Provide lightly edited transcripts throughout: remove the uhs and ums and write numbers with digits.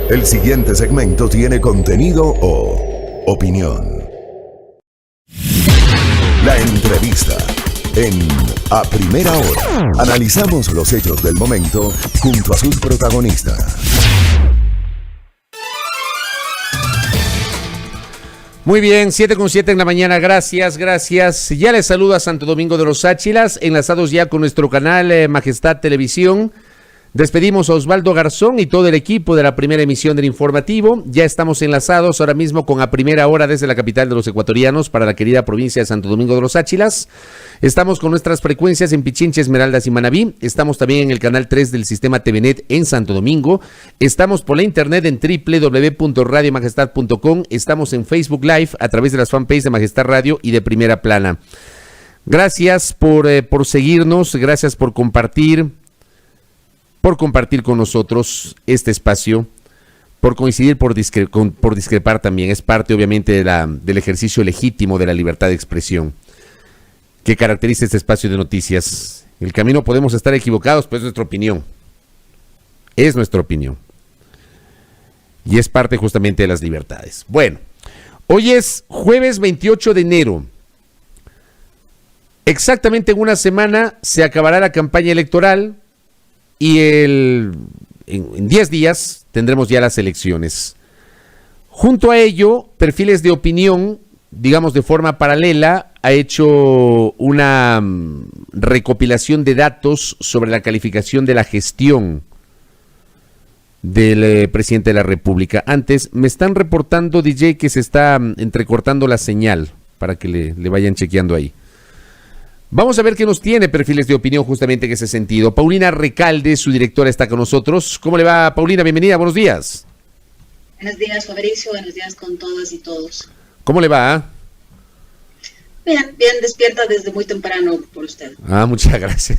El siguiente segmento tiene contenido o opinión. La entrevista en A Primera Hora. Analizamos los hechos del momento junto a sus protagonistas. Muy bien, 7:07 en la mañana, gracias. Ya les saluda Santo Domingo de los Áchilas, enlazados ya con nuestro canal Majestad Televisión. Despedimos a Osvaldo Garzón y todo el equipo de la primera emisión del informativo. Ya estamos enlazados ahora mismo con A Primera Hora desde la capital de los ecuatorianos para la querida provincia de Santo Domingo de los Áchilas. Estamos con nuestras frecuencias en Pichincha, Esmeraldas y Manabí. Estamos también en el canal 3 del sistema TVNet en Santo Domingo. Estamos por la internet en www.radiomajestad.com. Estamos en Facebook Live a través de las fanpages de Majestad Radio y de Primera Plana. Gracias por seguirnos, gracias por compartir con nosotros este espacio, por coincidir, por discrepar también. Es parte obviamente del ejercicio legítimo de la libertad de expresión que caracteriza este espacio de noticias. El camino podemos estar equivocados, pero es nuestra opinión. Es nuestra opinión. Y es parte justamente de las libertades. Bueno, hoy es jueves 28 de enero. Exactamente en una semana se acabará la campaña electoral. Y en 10 días tendremos ya las elecciones. Junto a ello, Perfiles de Opinión, digamos de forma paralela, ha hecho una recopilación de datos sobre la calificación de la gestión del presidente de la República. Antes, me están reportando, DJ, que se está entrecortando la señal para que le vayan chequeando ahí. Vamos a ver qué nos tiene Perfiles de Opinión justamente en ese sentido. Paulina Recalde, su directora, está con nosotros. ¿Cómo le va, Paulina? Bienvenida, buenos días. Buenos días, Fabricio. Buenos días con todas y todos. ¿Cómo le va? Bien, despierta desde muy temprano por usted. Muchas gracias.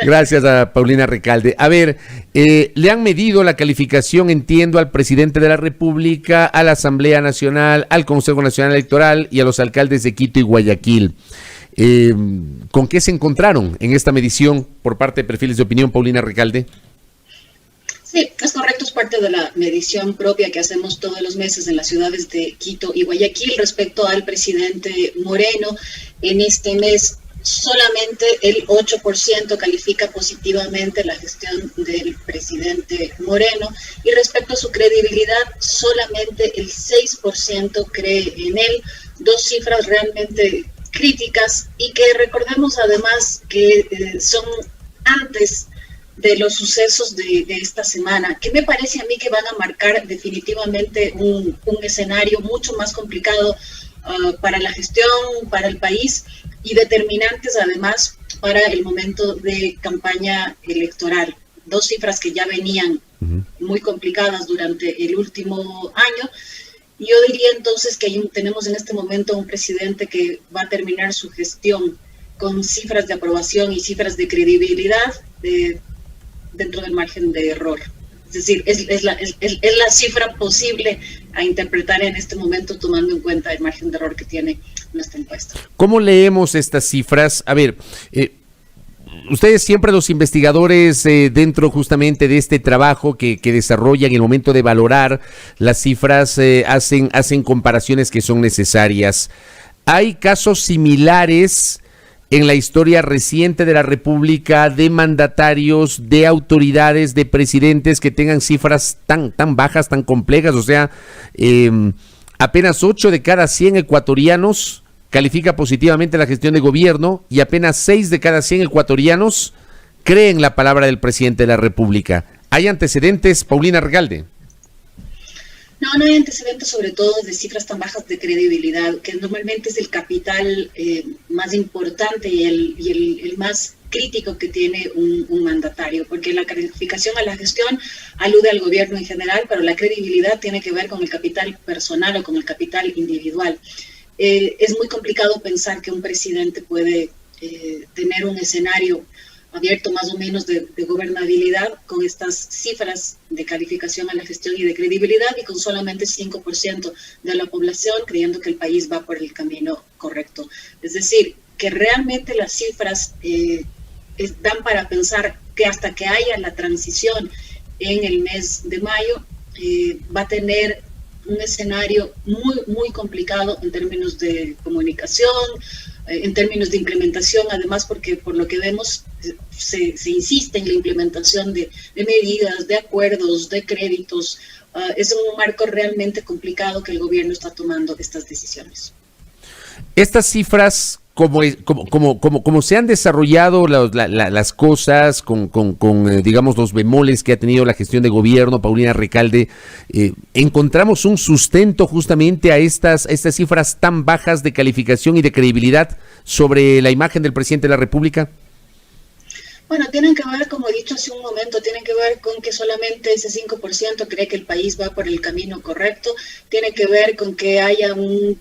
Gracias a Paulina Recalde. A ver, le han medido la calificación, entiendo, al presidente de la República, a la Asamblea Nacional, al Consejo Nacional Electoral y a los alcaldes de Quito y Guayaquil. ¿Con qué se encontraron en esta medición por parte de Perfiles de Opinión, Paulina Recalde? Sí, es correcto, es parte de la medición propia que hacemos todos los meses en las ciudades de Quito y Guayaquil respecto al presidente Moreno. En este mes solamente el 8% califica positivamente la gestión del presidente Moreno y respecto a su credibilidad solamente el 6% cree en él. Dos cifras realmente críticas y que recordemos además que son antes de los sucesos de esta semana, que me parece a mí que van a marcar definitivamente un escenario mucho más complicado para la gestión, para el país y determinantes además para el momento de campaña electoral. Dos cifras que ya venían muy complicadas durante el último año. Yo diría entonces que tenemos en este momento un presidente que va a terminar su gestión con cifras de aprobación y cifras de credibilidad dentro del margen de error. Es decir, es la cifra posible a interpretar en este momento tomando en cuenta el margen de error que tiene nuestra encuesta. ¿Cómo leemos estas cifras? A ver, ustedes siempre, los investigadores, dentro justamente de este trabajo que desarrollan en el momento de valorar las cifras, hacen comparaciones que son necesarias. ¿Hay casos similares en la historia reciente de la República de mandatarios, de autoridades, de presidentes que tengan cifras tan bajas, tan complejas? O sea, apenas 8 de cada 100 ecuatorianos califica positivamente la gestión de gobierno y apenas 6 de cada 100 ecuatorianos creen la palabra del presidente de la República. ¿Hay antecedentes, Paulina Recalde? No hay antecedentes, sobre todo de cifras tan bajas de credibilidad, que normalmente es el capital más importante y el más crítico que tiene un mandatario, porque la calificación a la gestión alude al gobierno en general, pero la credibilidad tiene que ver con el capital personal o con el capital individual. Es muy complicado pensar que un presidente puede tener un escenario abierto más o menos de gobernabilidad con estas cifras de calificación a la gestión y de credibilidad y con solamente 5% de la población creyendo que el país va por el camino correcto. Es decir, que realmente las cifras dan para pensar que hasta que haya la transición en el mes de mayo, va a tener un escenario muy complicado en términos de comunicación, en términos de implementación, además porque por lo que vemos se insiste en la implementación de medidas, de acuerdos, de créditos. Es un marco realmente complicado que el gobierno está tomando estas decisiones. Estas cifras, como se han desarrollado las cosas con digamos, los bemoles que ha tenido la gestión de gobierno, Paulina Recalde, ¿encontramos un sustento justamente a estas cifras tan bajas de calificación y de credibilidad sobre la imagen del presidente de la República? Bueno, tienen que ver, como he dicho hace un momento, tienen que ver con que solamente ese 5% cree que el país va por el camino correcto, tiene que ver con que haya un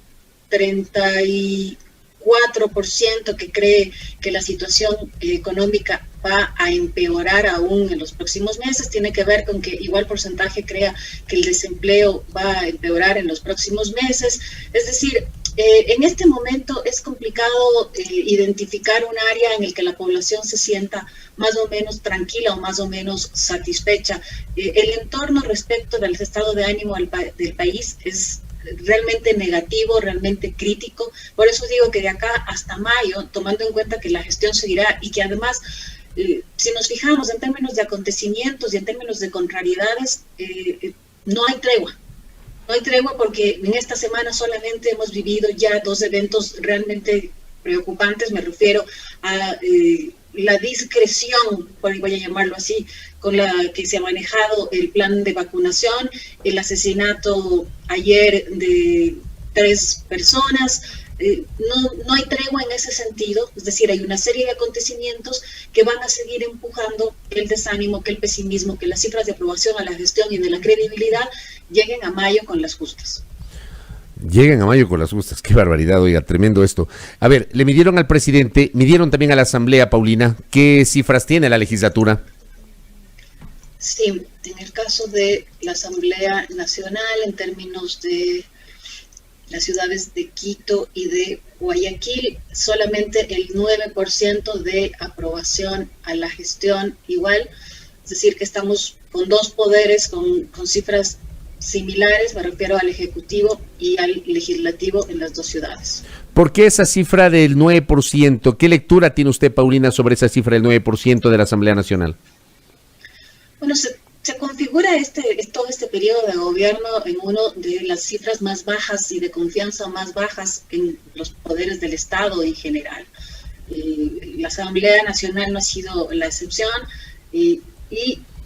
34% que cree que la situación económica va a empeorar aún en los próximos meses, tiene que ver con que igual porcentaje crea que el desempleo va a empeorar en los próximos meses. Es decir, en este momento es complicado identificar un área en el que la población se sienta más o menos tranquila o más o menos satisfecha. El entorno respecto del estado de ánimo del país es realmente negativo, realmente crítico. Por eso digo que de acá hasta mayo, tomando en cuenta que la gestión seguirá y que además, si nos fijamos en términos de acontecimientos y en términos de contrariedades, no hay tregua. No hay tregua porque en esta semana solamente hemos vivido ya 2 eventos realmente preocupantes. Me refiero a la discreción, voy a llamarlo así, con la que se ha manejado el plan de vacunación, el asesinato ayer de 3 personas. No hay tregua en ese sentido, es decir, hay una serie de acontecimientos que van a seguir empujando el desánimo, que el pesimismo, que las cifras de aprobación a la gestión y de la credibilidad lleguen a mayo con las justas. Lleguen a mayo con las justas, qué barbaridad, oiga, tremendo esto. A ver, le midieron al presidente, midieron también a la Asamblea, Paulina, ¿qué cifras tiene la legislatura? Sí, en el caso de la Asamblea Nacional, en términos de las ciudades de Quito y de Guayaquil, solamente el 9% de aprobación a la gestión igual, es decir, que estamos con 2 poderes con cifras similares, me refiero al Ejecutivo y al Legislativo en las 2 ciudades. ¿Por qué esa cifra del 9%? ¿Qué lectura tiene usted, Paulina, sobre esa cifra del 9% de la Asamblea Nacional? Bueno, se configura todo este periodo de gobierno en uno de las cifras más bajas y de confianza más bajas en los poderes del Estado en general. La Asamblea Nacional no ha sido la excepción y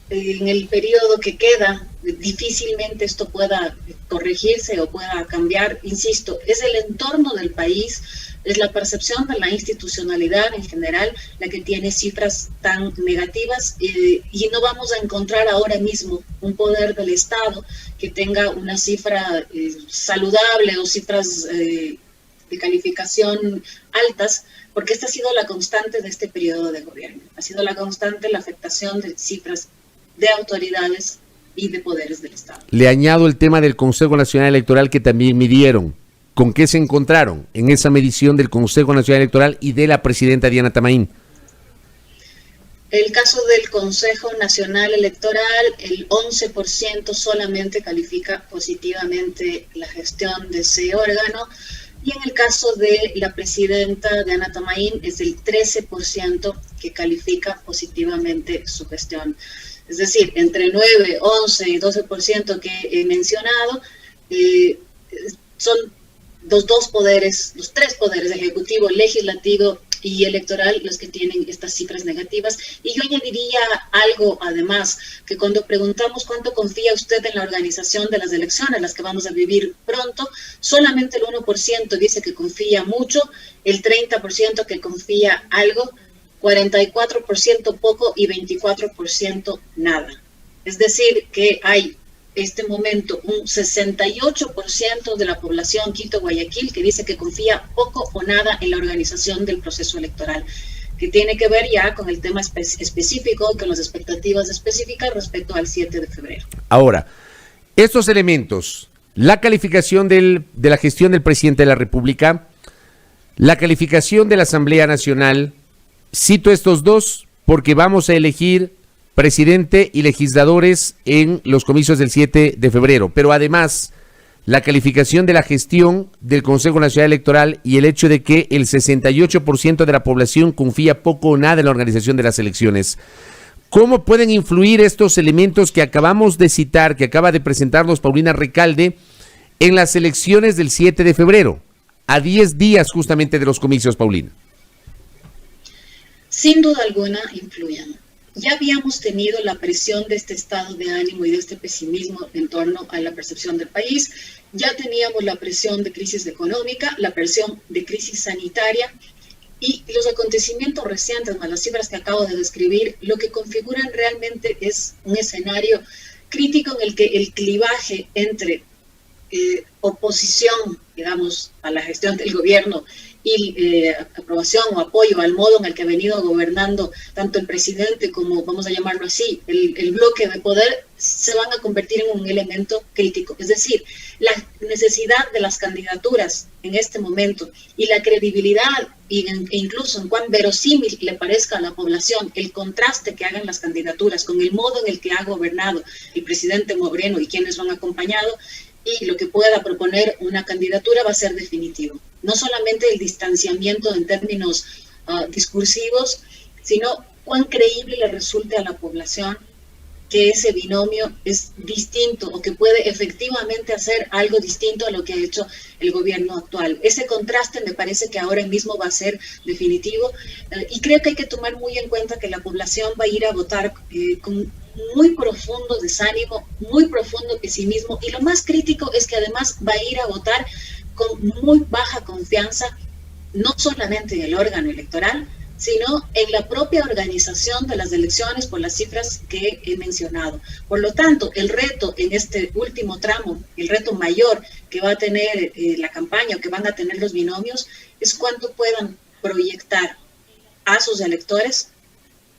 en el periodo que queda difícilmente esto pueda corregirse o pueda cambiar. Insisto, es el entorno del país, es la percepción de la institucionalidad en general la que tiene cifras tan negativas y no vamos a encontrar ahora mismo un poder del Estado que tenga una cifra saludable o cifras de calificación altas, porque esta ha sido la constante de este periodo de gobierno, ha sido la constante la afectación de cifras de autoridades y de poderes del Estado. Le añado el tema del Consejo Nacional Electoral que también midieron. ¿Con qué se encontraron en esa medición del Consejo Nacional Electoral y de la presidenta Diana Tamaín? El caso del Consejo Nacional Electoral, el 11% solamente califica positivamente la gestión de ese órgano, y en el caso de la presidenta Diana Tamaín es el 13% que califica positivamente su gestión. Es decir, entre 9, 11 y 12% que he mencionado, son los 2 poderes, los 3 poderes, ejecutivo, legislativo y electoral, los que tienen estas cifras negativas. Y yo añadiría algo además, que cuando preguntamos cuánto confía usted en la organización de las elecciones, las que vamos a vivir pronto, solamente el 1% dice que confía mucho, el 30% que confía algo, 44% poco y 24% nada. Es decir, que hay este momento un 68% de la población Quito-Guayaquil que dice que confía poco o nada en la organización del proceso electoral, que tiene que ver ya con el tema específico, con las expectativas específicas respecto al 7 de febrero. Ahora, estos elementos, la calificación de la gestión del presidente de la República, la calificación de la Asamblea Nacional, cito estos 2 porque vamos a elegir presidente y legisladores en los comicios del 7 de febrero, pero además la calificación de la gestión del Consejo Nacional Electoral y el hecho de que el 68% de la población confía poco o nada en la organización de las elecciones. ¿Cómo pueden influir estos elementos que acabamos de citar, que acaba de presentarnos Paulina Recalde, en las elecciones del 7 de febrero, a 10 días justamente de los comicios, Paulina? Sin duda alguna influyen. Ya habíamos tenido la presión de este estado de ánimo y de este pesimismo en torno a la percepción del país. Ya teníamos la presión de crisis económica, la presión de crisis sanitaria y los acontecimientos recientes, más las cifras que acabo de describir, lo que configuran realmente es un escenario crítico en el que el clivaje entre oposición, digamos, a la gestión del gobierno y aprobación o apoyo al modo en el que ha venido gobernando tanto el presidente como, vamos a llamarlo así, el bloque de poder, se van a convertir en un elemento crítico. Es decir, la necesidad de las candidaturas en este momento y la credibilidad e incluso en cuán verosímil le parezca a la población el contraste que hagan las candidaturas con el modo en el que ha gobernado el presidente Moreno y quienes lo han acompañado, y lo que pueda proponer una candidatura va a ser definitivo. No solamente el distanciamiento en términos discursivos, sino cuán creíble le resulte a la población que ese binomio es distinto o que puede efectivamente hacer algo distinto a lo que ha hecho el gobierno actual. Ese contraste me parece que ahora mismo va a ser definitivo y creo que hay que tomar muy en cuenta que la población va a ir a votar con muy profundo desánimo, muy profundo pesimismo y lo más crítico es que además va a ir a votar con muy baja confianza, no solamente en el órgano electoral, sino en la propia organización de las elecciones por las cifras que he mencionado. Por lo tanto, el reto en este último tramo, el reto mayor que va a tener la campaña o que van a tener los binomios, es cuánto puedan proyectar a sus electores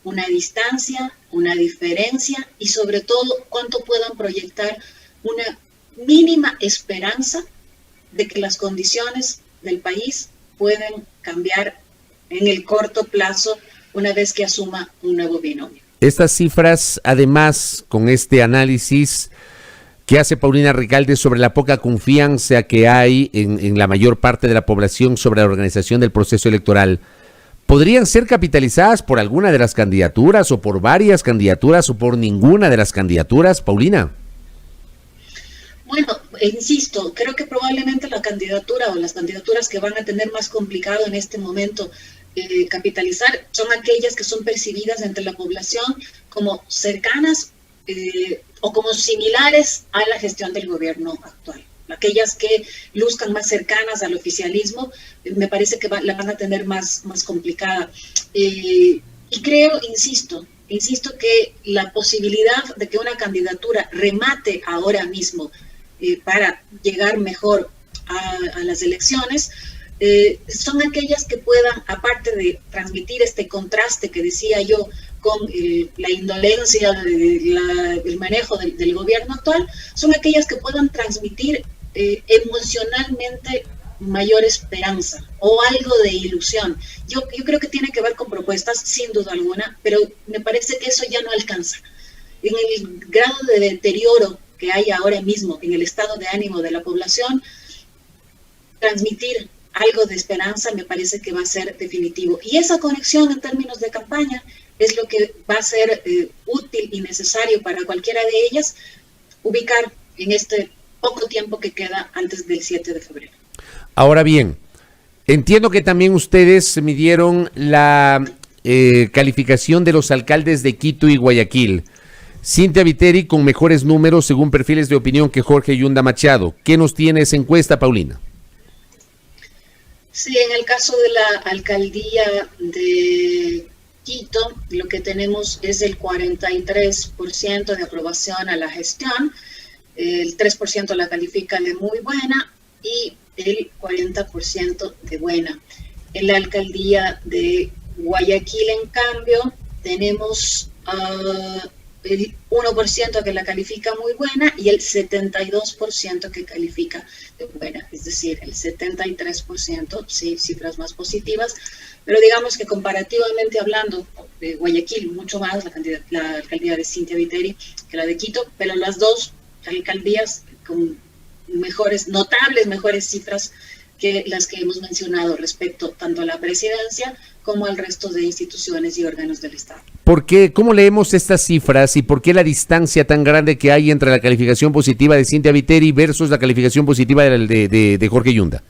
una distancia, una diferencia y sobre todo cuánto puedan proyectar una mínima esperanza de que las condiciones del país pueden cambiar en el corto plazo una vez que asuma un nuevo binomio. Estas cifras, además, con este análisis que hace Paulina Recalde sobre la poca confianza que hay en la mayor parte de la población sobre la organización del proceso electoral, ¿podrían ser capitalizadas por alguna de las candidaturas o por varias candidaturas o por ninguna de las candidaturas, Paulina? Bueno, insisto, creo que probablemente la candidatura o las candidaturas que van a tener más complicado en este momento capitalizar son aquellas que son percibidas entre la población como cercanas o como similares a la gestión del gobierno actual. Aquellas que luzcan más cercanas al oficialismo, me parece que la van a tener más complicada. Y creo, insisto que la posibilidad de que una candidatura remate ahora mismo para llegar mejor a las elecciones, son aquellas que puedan, aparte de transmitir este contraste que decía yo con la indolencia del manejo del gobierno actual, son aquellas que puedan transmitir emocionalmente mayor esperanza o algo de ilusión. Yo creo que tiene que ver con propuestas, sin duda alguna, pero me parece que eso ya no alcanza. En el grado de deterioro que hay ahora mismo en el estado de ánimo de la población, transmitir algo de esperanza me parece que va a ser definitivo. Y esa conexión en términos de campaña es lo que va a ser útil y necesario para cualquiera de ellas ubicar en este poco tiempo que queda antes del 7 de febrero. Ahora bien, entiendo que también ustedes midieron la calificación de los alcaldes de Quito y Guayaquil. Cintia Viteri con mejores números según perfiles de opinión que Jorge Yunda Machado. ¿Qué nos tiene esa encuesta, Paulina? Sí, en el caso de la alcaldía de Quito, lo que tenemos es el 43% de aprobación a la gestión, el 3% la califica de muy buena y el 40% de buena. En la alcaldía de Guayaquil, en cambio, tenemos el 1% que la califica muy buena y el 72% que califica de buena, es decir, el 73%, sí, cifras más positivas, pero digamos que comparativamente hablando de Guayaquil, mucho más la alcaldía de Cynthia Viteri que la de Quito, pero las dos alcaldías con notables mejores cifras que las que hemos mencionado respecto tanto a la presidencia como al resto de instituciones y órganos del Estado. ¿Por qué? ¿Cómo leemos estas cifras y por qué la distancia tan grande que hay entre la calificación positiva de Cynthia Viteri versus la calificación positiva de Jorge Yunda?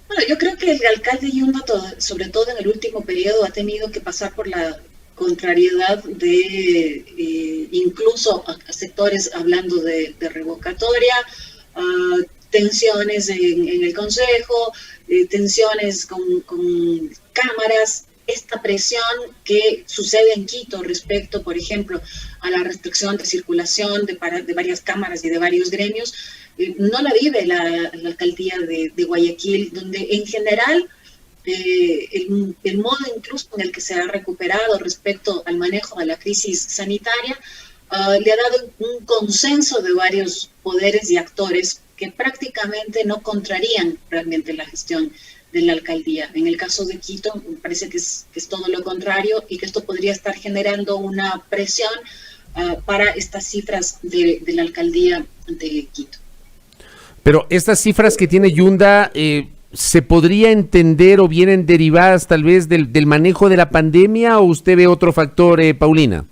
Bueno, yo creo que el alcalde Yunda, sobre todo en el último periodo, ha tenido que pasar por la contrariedad de incluso a sectores hablando de revocatoria, tensiones en el Consejo, tensiones con cámaras, esta presión que sucede en Quito respecto, por ejemplo, a la restricción de circulación de varias cámaras y de varios gremios, no la vive la alcaldía de Guayaquil, donde en general el modo incluso en el que se ha recuperado respecto al manejo de la crisis sanitaria le ha dado un consenso de varios poderes y actores que prácticamente no contrarían realmente la gestión de la alcaldía. En el caso de Quito, me parece que es todo lo contrario y que esto podría estar generando una presión para estas cifras de la alcaldía de Quito. Pero estas cifras que tiene Yunda, ¿se podría entender o vienen derivadas tal vez del manejo de la pandemia o usted ve otro factor, Paulina?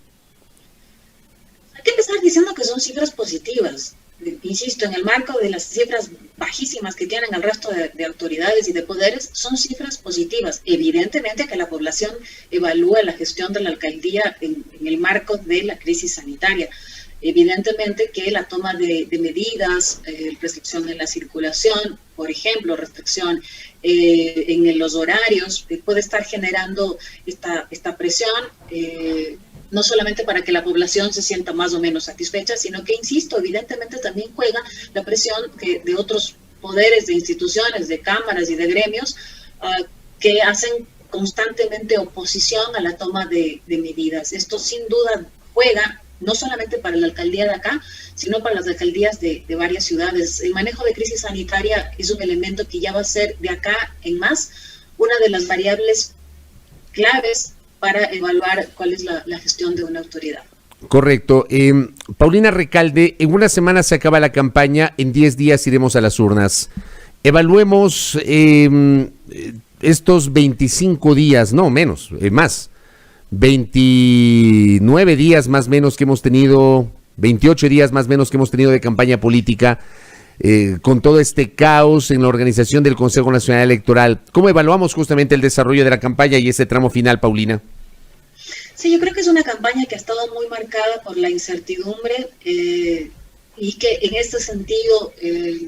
Hay que empezar diciendo que son cifras positivas. Insisto, en el marco de las cifras bajísimas que tienen el resto de autoridades y de poderes, son cifras positivas. Evidentemente que la población evalúa la gestión de la alcaldía en el marco de la crisis sanitaria. Evidentemente que la toma de medidas, restricción de la circulación, por ejemplo, restricción en los horarios, puede estar generando esta presión, no solamente para que la población se sienta más o menos satisfecha, sino que, insisto, evidentemente también juega la presión de otros poderes, de instituciones, de cámaras y de gremios que hacen constantemente oposición a la toma de medidas. Esto sin duda juega no solamente para la alcaldía de acá, sino para las alcaldías de varias ciudades. El manejo de crisis sanitaria es un elemento que ya va a ser de acá en más una de las variables claves para evaluar cuál es la gestión de una autoridad. Correcto. Paulina Recalde, en una semana se acaba la campaña, en 10 días iremos a las urnas. Evaluemos estos 25 días, no menos, más, 29 días más o menos que hemos tenido, 28 días más o menos que hemos tenido de campaña política, con todo este caos en la organización del Consejo Nacional Electoral. ¿Cómo evaluamos justamente el desarrollo de la campaña y ese tramo final, Paulina? Sí, yo creo que es una campaña que ha estado muy marcada por la incertidumbre y que en este sentido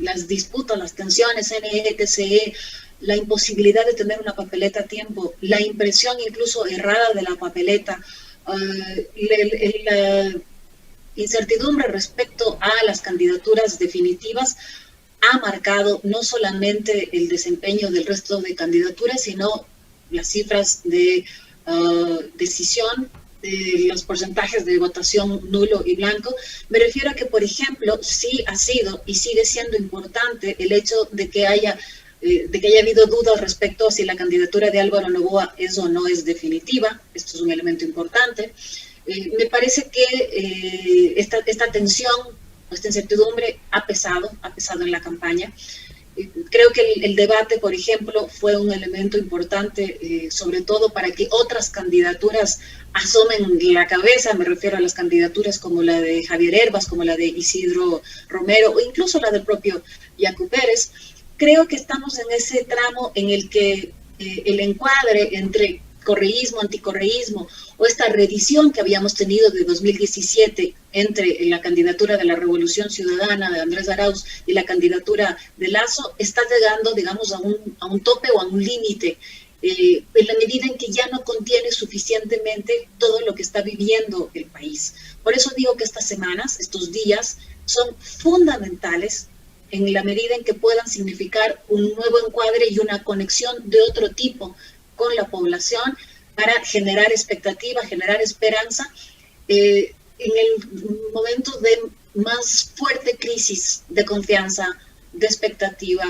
las disputas, las tensiones, CNE, TCE, la imposibilidad de tener una papeleta a tiempo, la impresión incluso errada de la papeleta, la incertidumbre respecto a las candidaturas definitivas ha marcado no solamente el desempeño del resto de candidaturas, sino las cifras de decisión, de los porcentajes de votación nulo y blanco. Me refiero a que, por ejemplo, sí ha sido y sigue siendo importante el hecho de que haya habido dudas respecto a si la candidatura de Álvaro Noboa es o no es definitiva. Esto es un elemento importante. Me parece que esta tensión, esta incertidumbre ha pesado en la campaña. Creo que el debate, por ejemplo, fue un elemento importante, sobre todo para que otras candidaturas asomen la cabeza. Me refiero a las candidaturas como la de Javier Herbas, como la de Isidro Romero o incluso la del propio Yacu Pérez. Creo que estamos en ese tramo en el que el encuadre entre correísmo, anticorreísmo o esta reedición que habíamos tenido de 2017 entre la candidatura de la Revolución Ciudadana de Andrés Arauz y la candidatura de Lasso está llegando, digamos, a un tope o a un límite en la medida en que ya no contiene suficientemente todo lo que está viviendo el país. Por eso digo que estas semanas, estos días, son fundamentales en la medida en que puedan significar un nuevo encuadre y una conexión de otro tipo con la población para generar expectativa, generar esperanza en el momento de más fuerte crisis de confianza, de expectativa,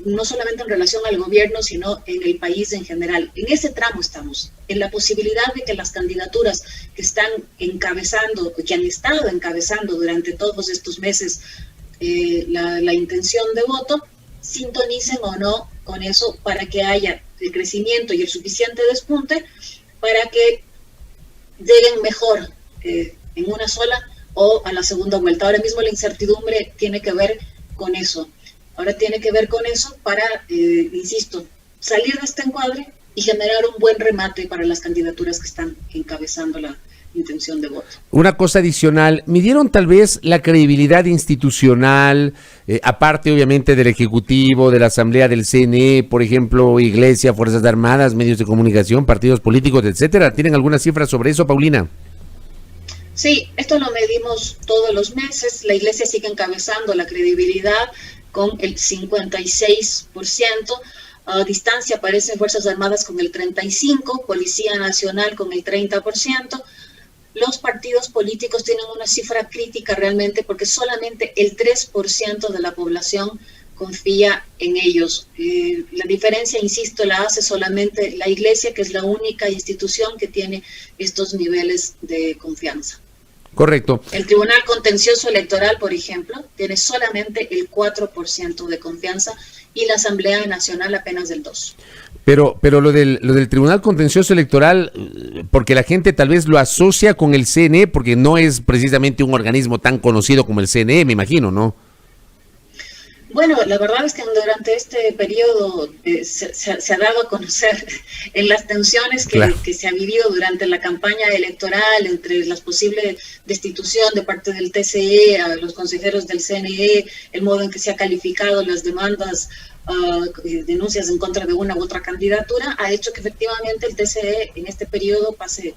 no solamente en relación al gobierno, sino en el país en general. En ese tramo estamos, en la posibilidad de que las candidaturas que están encabezando, que han estado encabezando durante todos estos meses la intención de voto, sintonicen o no con eso para que haya el crecimiento y el suficiente despunte para que lleguen mejor en una sola o a la segunda vuelta. Ahora mismo la incertidumbre tiene que ver con eso. Ahora tiene que ver con eso para, insisto, salir de este encuadre y generar un buen remate para las candidaturas que están encabezando la intención de voto. Una cosa adicional, ¿midieron tal vez la credibilidad institucional, aparte obviamente del Ejecutivo, de la Asamblea del CNE, por ejemplo, Iglesia, Fuerzas Armadas, medios de comunicación, partidos políticos, etcétera? ¿Tienen alguna cifra sobre eso, Paulina? Sí, esto lo medimos todos los meses. La Iglesia sigue encabezando la credibilidad con el 56%. A distancia aparecen Fuerzas Armadas con el 35%, Policía Nacional con el 30%. Los partidos políticos tienen una cifra crítica realmente porque solamente el 3% de la población confía en ellos. La diferencia, insisto, la hace solamente la Iglesia, que es la única institución que tiene estos niveles de confianza. Correcto. El Tribunal Contencioso Electoral, por ejemplo, tiene solamente el 4% de confianza y la Asamblea Nacional apenas el 2%. Pero lo del Tribunal Contencioso Electoral, porque la gente tal vez lo asocia con el CNE, porque no es precisamente un organismo tan conocido como el CNE, me imagino, ¿no? Bueno, la verdad es que durante este periodo se ha dado a conocer en las tensiones que se ha vivido durante la campaña electoral entre las posibles destitución de parte del TCE a los consejeros del CNE, el modo en que se ha calificado las demandas, denuncias en contra de una u otra candidatura, ha hecho que efectivamente el TCE en este periodo pase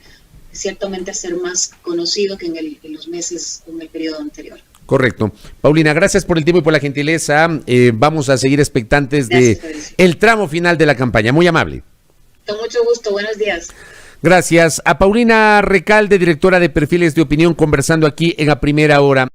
ciertamente a ser más conocido que en los meses, en el periodo anterior. Correcto. Paulina, gracias por el tiempo y por la gentileza. Vamos a seguir expectantes de el tramo final de la campaña. Muy amable. Con mucho gusto. Buenos días. Gracias a Paulina Recalde, directora de Perfiles de Opinión, conversando aquí en A Primera Hora.